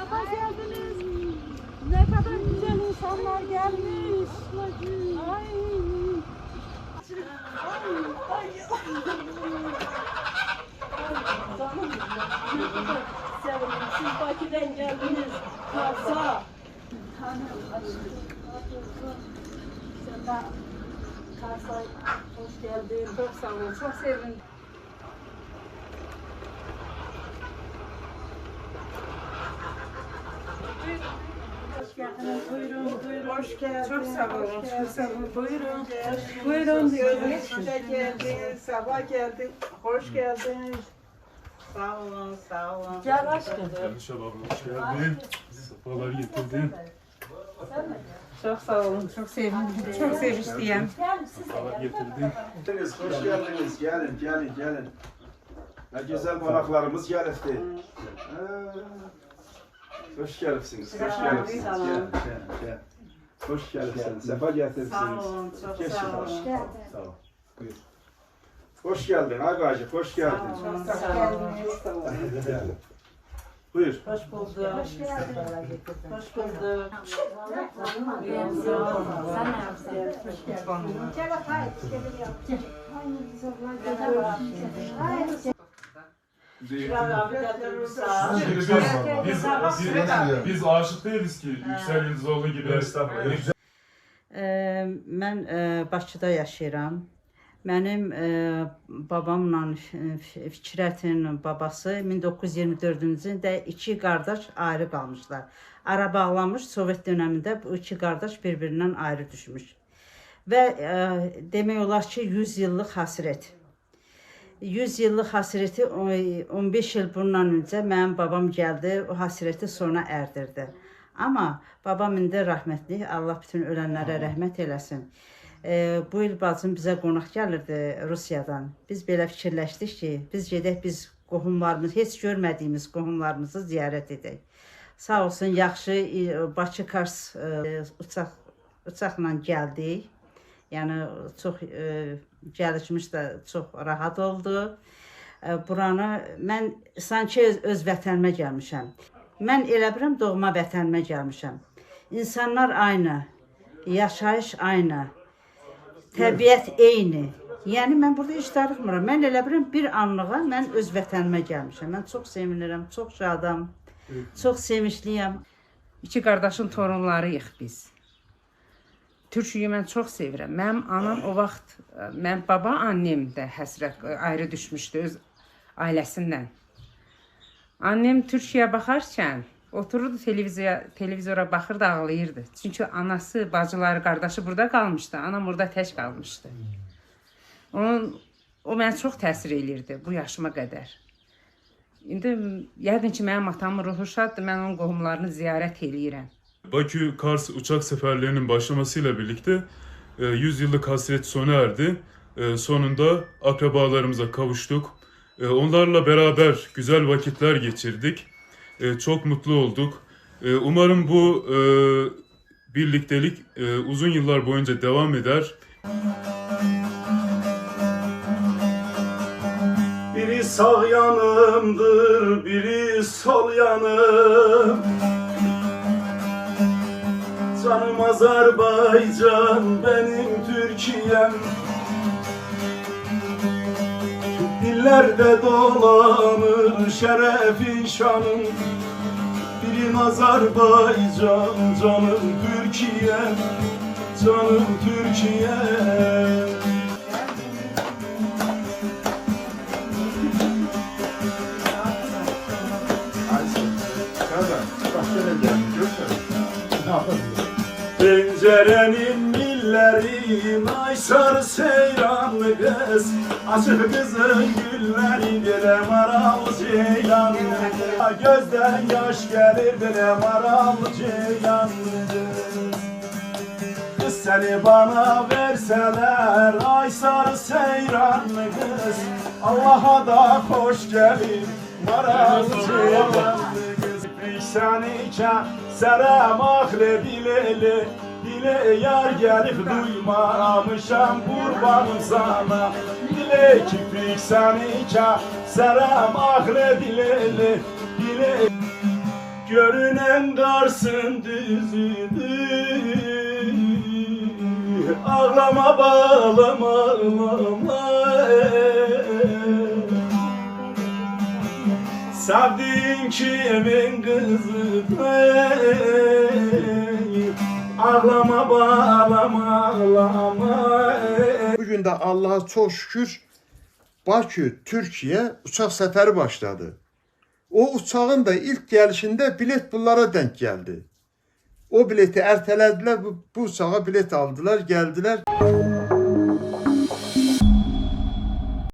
sefa geldiniz. Ne kadar güzel insanlar gelmiş. Ay. Ay. Canım. Siz Bakü'den geldiniz. Kars'a. Sen de Kars'a hoş geldin. Çok sağ olun. Çok sevindim. Hoş geldiniz. Buyurun, buyurun. Hoş geldiniz. Çok sağ olun. Çok sağ olun. Buyurun. Buyurun diyoruz. Hoş geldiniz. Sabah geldik. Hoş geldiniz. Sağ olun, sağ olun. Gel aşkım. Yanlışa bak, hoş geldin. Sefalar getirdin. Çok sağ olun. Çok sevindim. Çok sevinçliyim. Sefalar getirdin. Hoş geldiniz. Gelin, gelin, gelin. Ne güzel konaklarımız geldi. Hoş geldiniz. Hoş geldiniz. Gel. Hoş geldiniz. Sefa getirdiniz. Sağ olun. Çok sağ olun. Sağ ol. Buyur. Hoş geldin Aygacık. Hoş geldin. Çok sağ olun. Gel. Buyur. Hoş bulduk. Hoş geldin. Hoş bulduk. Biz aşık değiliz ki Yüksel Yıldızoğlu gibi. Mən Bakıda yaşayıram. Mənim babamla Fikrətin babası 1924-cü ildə iki qardaş ayrı qalmışlar. Ara bağlanmış, Sovet dövründə bu iki qardaş bir-birindən ayrı düşmüş. Və demək olar ki 100 yıllıq həsrət. 100 yıllıq həsrəti 15 il bundan öncə mənim babam gəldi, o həsrəti sona erdirdi. Amma babam indi rəhmətli, Allah bütün ölənlərə rəhmət eləsin. Bu il bacım bizə qonaq gəlirdi Rusiyadan. Biz belə fikirləşdik ki, biz gedək, biz qohumlarımız, heç görmədiyimiz qohumlarımızı ziyarət edək. Sağ olsun, yaxşı Bakı-Kars uçaqla gəldik. Yəni çox gəlişimiz də çox rahat oldu. Buranı mən sanki öz vətənimə gəlmişəm. Mən elə bilirəm doğma vətənimə gəlmişəm. İnsanlar aynı, yaşayış aynı, təbiət eyni. Yəni mən burada heç darıxmıram. Mən elə bilirəm bir anlığa mən öz vətənimə gəlmişəm. Mən çox sevinirəm, çox şadam, çox sevinçliyəm. İki qardaşın torunlarıyıq biz. Türküyü mən çox sevirəm. Mənim anam o vaxt, mənim baba annem də həsrət ayrı düşmüşdü öz ailəsindən. Annem Türkiyəyə baxarkən otururdu televizora baxırdı, ağlayırdı. Çünki anası, bacıları, qardaşı burada qalmışdı. Anam burada tək qalmışdı. O mənə çox təsir eləyirdi bu yaşıma qədər. İndi yəqin ki mənim atamın ruhu şaddır. Mən onun qohumlarını ziyarət eləyirəm. Bakü-Kars uçak seferlerinin başlamasıyla birlikte 100 yıllık hasret sona erdi. Sonunda akrabalarımıza kavuştuk. Onlarla beraber güzel vakitler geçirdik. Çok mutlu olduk. Umarım bu birliktelik uzun yıllar boyunca devam eder. Biri sağ yanımdır, biri sol yanım. Canım Azerbaycan, benim Türkiye'm. Dillerde dolanır şerefin şanım. Birin Azerbaycan, canım Türkiye'm. Canım Türkiye'm. Pencerenin milleri Aysar seyranlı kız. Açık kızın gülleri bile maral ceylanlı. Gözden yaş gelir bile maral ceylanlı. Kız seni bana verseler Aysar seyranlı kız. Allah'a da hoş gelir maral ceylanlı kız. Seni selam ahle bileli. Dile yar gelip duymamışam kurbanım sana. Dile kiprik seni selam ahle bileli. Dile Görünen qarsın düzüdür. Ağlama bağlama ağlama. Sevdiğin kimin kızıdır. Ağlama bağlama ağlama. Bugün de Allah'a çok şükür Bakü, Türkiye uçak seferi başladı. O uçağın da ilk gelişinde bilet bunlara denk geldi. O bileti ertelediler, bu uçağa bilet aldılar, geldiler.